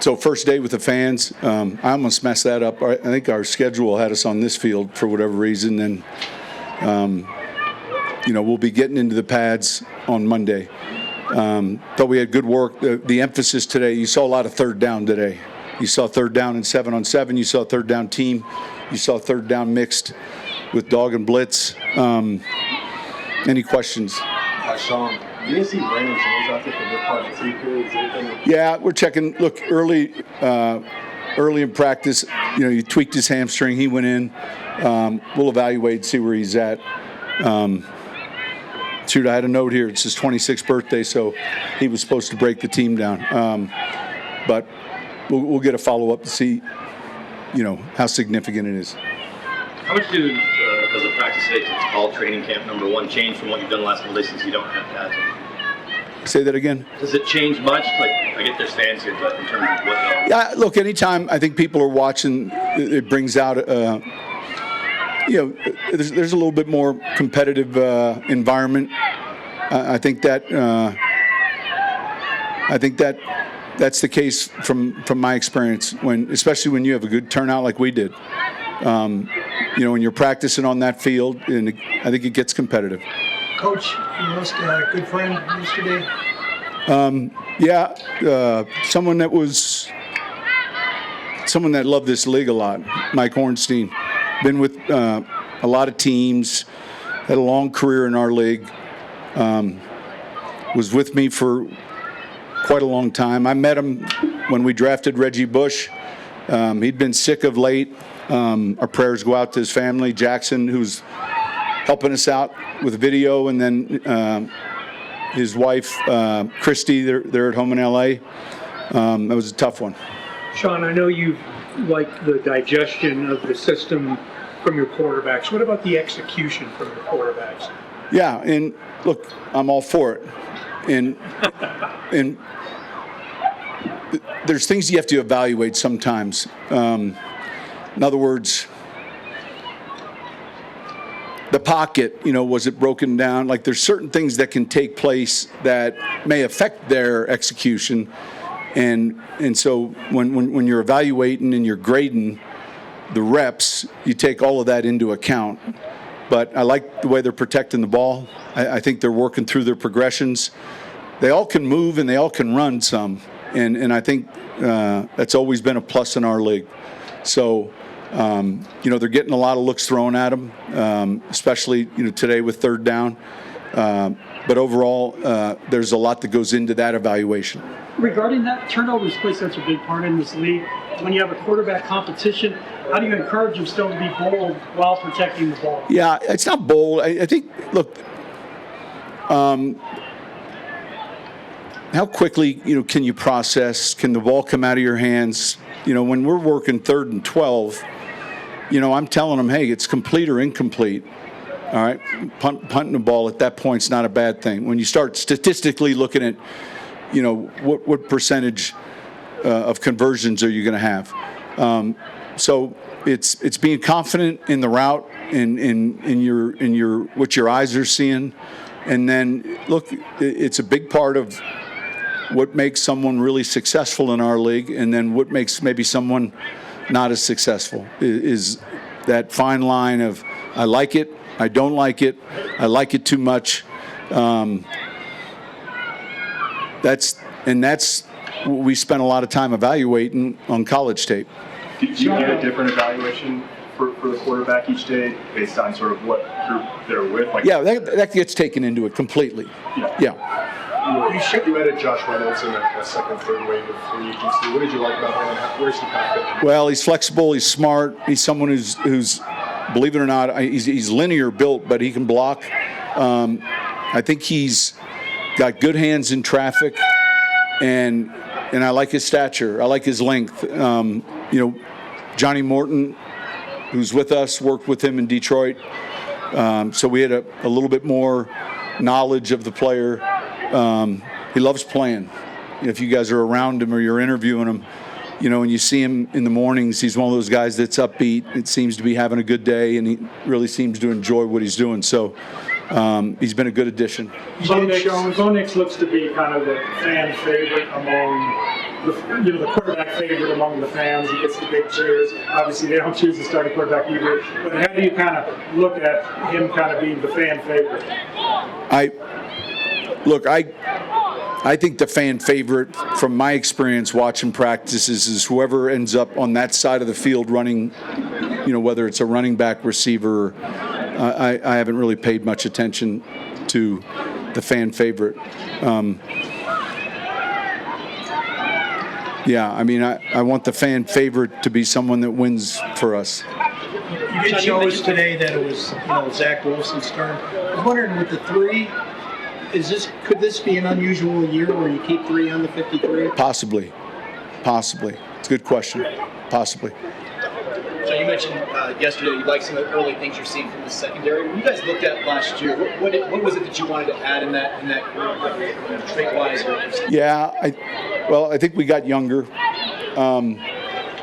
So first day with the fans, I almost messed that up. I think our schedule had us on this field for whatever reason, and we'll be getting into the pads on Monday. But we had good work. The emphasis today, you saw a lot of third down today. You saw third down and 7-on-7. You saw third down team. You saw third down mixed with dog and blitz. Any questions? Sean, you didn't see Brandon Jones out there for the part of the 3 periods? Yeah, we're checking. Look, early in practice, he tweaked his hamstring. He went in. We'll evaluate, see where he's at. Shoot, I had a note here. It's his 26th birthday, so he was supposed to break the team down. But we'll get a follow-up to see, how significant it is. How much does the practice today to call training camp number 1 change from what you've done the last couple days since you don't have pads? Say that again? Does it change much? Like, I get there's fans here, but in terms of what they'll... Yeah, look, anytime I think people are watching, it brings out, there's a little bit more competitive environment. I think that's the case from my experience, especially when you have a good turnout like we did. When you're practicing on that field, and I think it gets competitive. Coach, you lost a good friend yesterday. Someone that loved this league a lot, Mike Hornstein. Been with a lot of teams, had a long career in our league. Was with me for quite a long time. I met him when we drafted Reggie Bush. He'd been sick of late. Our prayers go out to his family, Jackson, who's helping us out with video, and then his wife, Christy, they're at home in L.A. That was a tough one. Sean, I know you like the digestion of the system from your quarterbacks. What about the execution from your quarterbacks? Yeah, and look, I'm all for it. And there's things you have to evaluate sometimes. In other words, the pocket, was it broken down? Like, there's certain things that can take place that may affect their execution. And so when you're evaluating and you're grading the reps, you take all of that into account. But I like the way they're protecting the ball. I think they're working through their progressions. They all can move and they all can run some. And I think that's always been a plus in our league. So, they're getting a lot of looks thrown at them, especially, today with third down. But overall, there's a lot that goes into that evaluation. Regarding that, turnovers play such a big part in this league. When you have a quarterback competition, how do you encourage them still to be bold while protecting the ball? Yeah, it's not bold. I think, look, how quickly, can you process? Can the ball come out of your hands? When we're working 3rd and 12, I'm telling them, hey, it's complete or incomplete. All right, punting the ball at that point is not a bad thing. When you start statistically looking at, what percentage of conversions are you going to have? So it's being confident in the route, in your what your eyes are seeing, and then look, it's a big part of what makes someone really successful in our league, and then what makes maybe someone not as successful is that fine line of I like it, I don't like it, I like it too much. That's what we spent a lot of time evaluating on college tape. Do you get a different evaluation for the quarterback each day based on sort of what group they're with? Yeah, that gets taken into it completely. Yeah. You added Josh Reynolds in a second, third wave of free agency. What did you like about him? Where's he kind of fit? Well, he's flexible. He's smart. He's someone who's believe it or not, he's linear built, but he can block. I think he's got good hands in traffic, and I like his stature. I like his length. Johnny Morton, who's with us, worked with him in Detroit. So we had a little bit more knowledge of the player. He loves playing. If you guys are around him or you're interviewing him, and you see him in the mornings, he's one of those guys that's upbeat. It seems to be having a good day, and he really seems to enjoy what he's doing. So he's been a good addition. Bo Nix looks to be kind of a fan favorite among the quarterback favorite among the fans. He gets the big cheers. Obviously, they don't choose the starting quarterback either. But how do you kind of look at him kind of being the fan favorite? I think the fan favorite, from my experience watching practices, is whoever ends up on that side of the field running, whether it's a running back, receiver. I haven't really paid much attention to the fan favorite. I want the fan favorite to be someone that wins for us. You did show us today that it was Zach Wilson's turn. I was wondering, with the 3, could this be an unusual year where you keep 3 on the 53? Possibly. It's a good question. Possibly. So you mentioned yesterday you like some of the early things you're seeing from the secondary. When you guys looked at last year, what was it that you wanted to add in that group, trait-wise? Yeah, I think we got younger.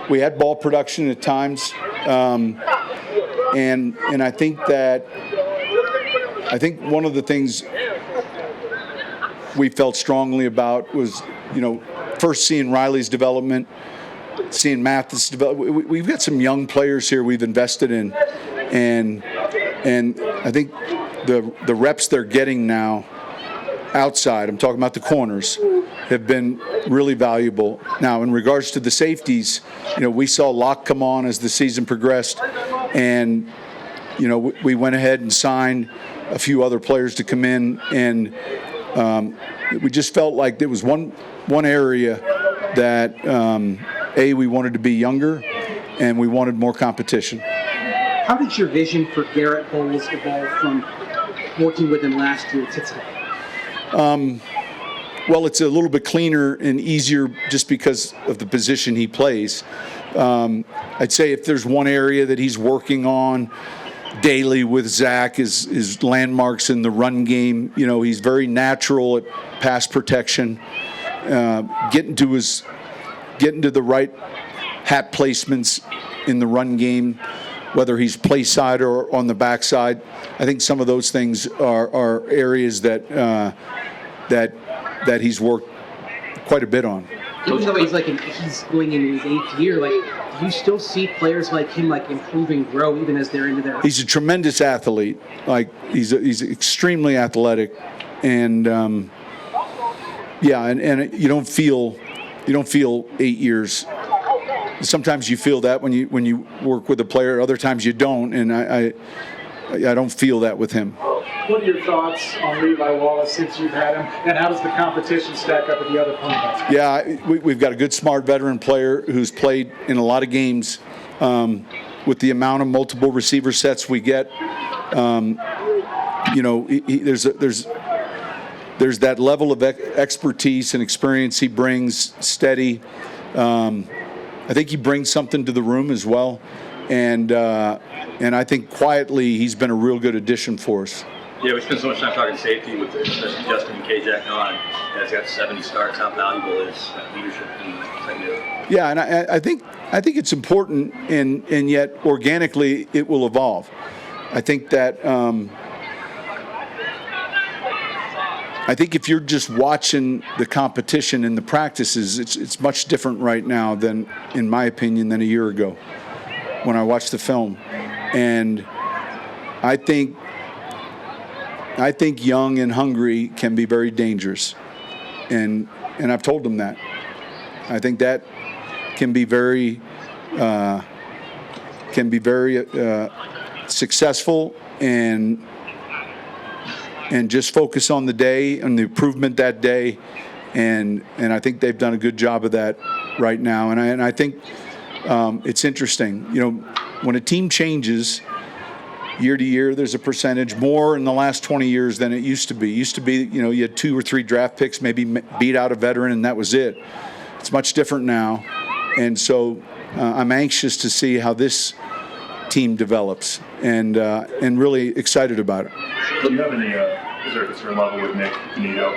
We had ball production at times, and I think one of the things we felt strongly about was, first seeing Riley's development, seeing Mathis develop. We've got some young players here we've invested in, and I think the reps they're getting now outside, I'm talking about the corners, have been really valuable. Now, in regards to the safeties, we saw Locke come on as the season progressed, and we went ahead and signed a few other players to come in, and we just felt like there was one area that we wanted to be younger, and we wanted more competition. How did your vision for Garrett Bolles evolve from working with him last year to today? Well, it's a little bit cleaner and easier just because of the position he plays. I'd say if there's one area that he's working on daily with Zach is landmarks in the run game. He's very natural at pass protection, getting to the right hat placements in the run game, whether he's play side or on the backside. I think some of those things are areas that he's worked quite a bit on. Even though he's going into his 8th year, do you still see players like him improve and grow even as they're into their? He's a tremendous athlete. He's extremely athletic, and and you don't feel 8 years. Sometimes you feel that when you work with a player. Other times you don't, and I don't feel that with him. What are your thoughts on Levi Wallace since you've had him, and how does the competition stack up with the other cornerbacks? Yeah, we've got a good, smart veteran player who's played in a lot of games. With the amount of multiple receiver sets we get, there's that level of expertise and experience he brings, steady. I think he brings something to the room as well, and I think quietly he's been a real good addition for us. Yeah, we spend so much time talking safety with especially Justin and K-Jack on. He's got 70 starts. How valuable is that leadership in the secondary? Yeah, and I think it's important, and yet organically it will evolve. I think that I think if you're just watching the competition in the practices, it's much different right now than, in my opinion, than a year ago when I watched the film, and I think young and hungry can be very dangerous, and I've told them that. I think that can be very successful, and just focus on the day and the improvement that day, and I think they've done a good job of that right now, and I think it's interesting. When a team changes year to year, there's a percentage more in the last 20 years than it used to be. It used to be, you had 2 or 3 draft picks, maybe beat out a veteran, and that was it. It's much different now, and so I'm anxious to see how this team develops, and really excited about it. Do you have any, is there a concern level with Nick Benito?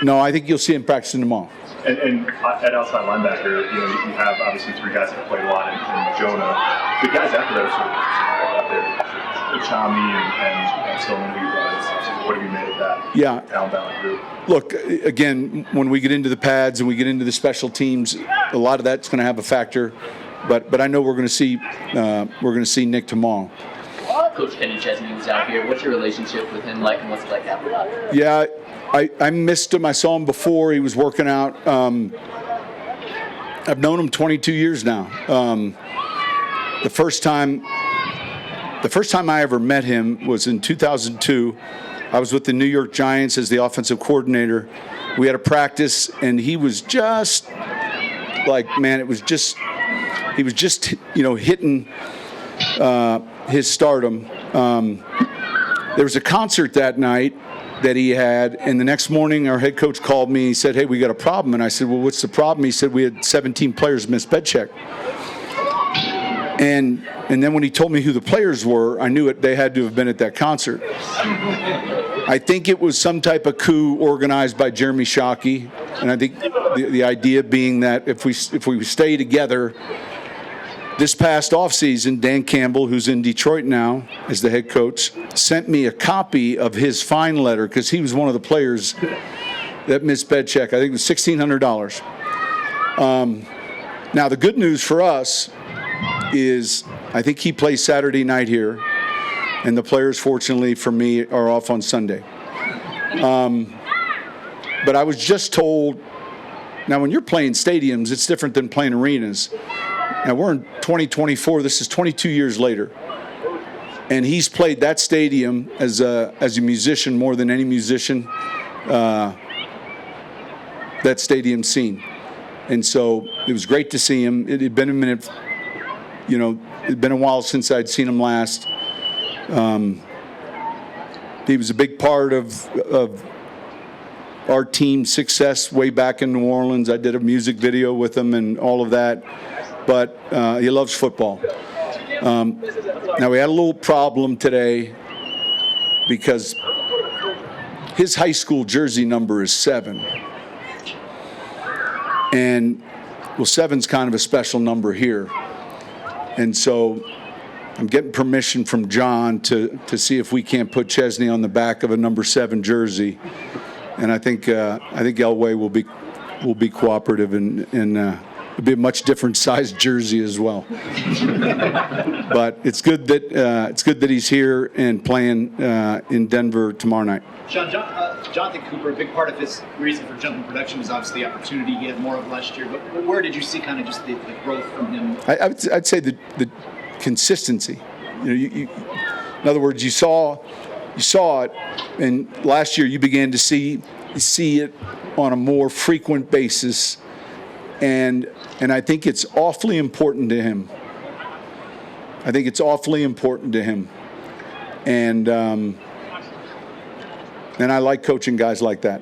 No, I think you'll see him practicing tomorrow. And at outside linebacker, you have obviously 3 guys that have played a lot in Jonah. The guys after that are sort of out there, Chami and Stillman, who you brought in. What have you made of that? Yeah. Down group. Look, again, when we get into the pads and we get into the special teams, a lot of that's going to have a factor. But I know we're going to see Nick tomorrow. Coach Kenny Chesney was out here. What's your relationship with him like, and what's it like after that? Yeah, I missed him. I saw him before. He was working out. I've known him 22 years now. The first time I ever met him was in 2002. I was with the New York Giants as the offensive coordinator. We had a practice, and he was just like, man, he was just hitting his stardom. There was a concert that night that he had, and the next morning our head coach called me. He said, "Hey, we got a problem." And I said, "Well, what's the problem?" He said, "We had 17 players miss bed check." And then when he told me who the players were, I knew they had to have been at that concert. I think it was some type of coup organized by Jeremy Shockey, and I think the idea being that if we stay together. This past offseason, Dan Campbell, who's in Detroit now as the head coach, sent me a copy of his fine letter because he was one of the players that missed bed check. I think it was $1,600. Now, the good news for us is I think he plays Saturday night here, and the players, fortunately for me, are off on Sunday. But I was just told, now when you're playing stadiums, it's different than playing arenas. Now, we're in 2024. This is 22 years later. And he's played that stadium as a musician more than any musician that stadium's seen. And so it was great to see him. It had been a minute, it'd been a while since I'd seen him last. He was a big part of our team's success way back in New Orleans. I did a music video with him and all of that. But he loves football. Now, we had a little problem today because his high school jersey number is 7. And, well, 7's kind of a special number here. And so I'm getting permission from John to see if we can't put Chesney on the back of a number 7 jersey. And I think Elway will be cooperative and it'll be a much different sized jersey as well. But it's good that he's here and playing in Denver tomorrow night. Sean, Jonathan Cooper, a big part of his reason for jumping production was obviously the opportunity he had more of last year. But where did you see kind of just the growth from him? I'd say the consistency. In other words, you saw it, and last year you began to see it on a more frequent basis. And I think it's awfully important to him. And I like coaching guys like that.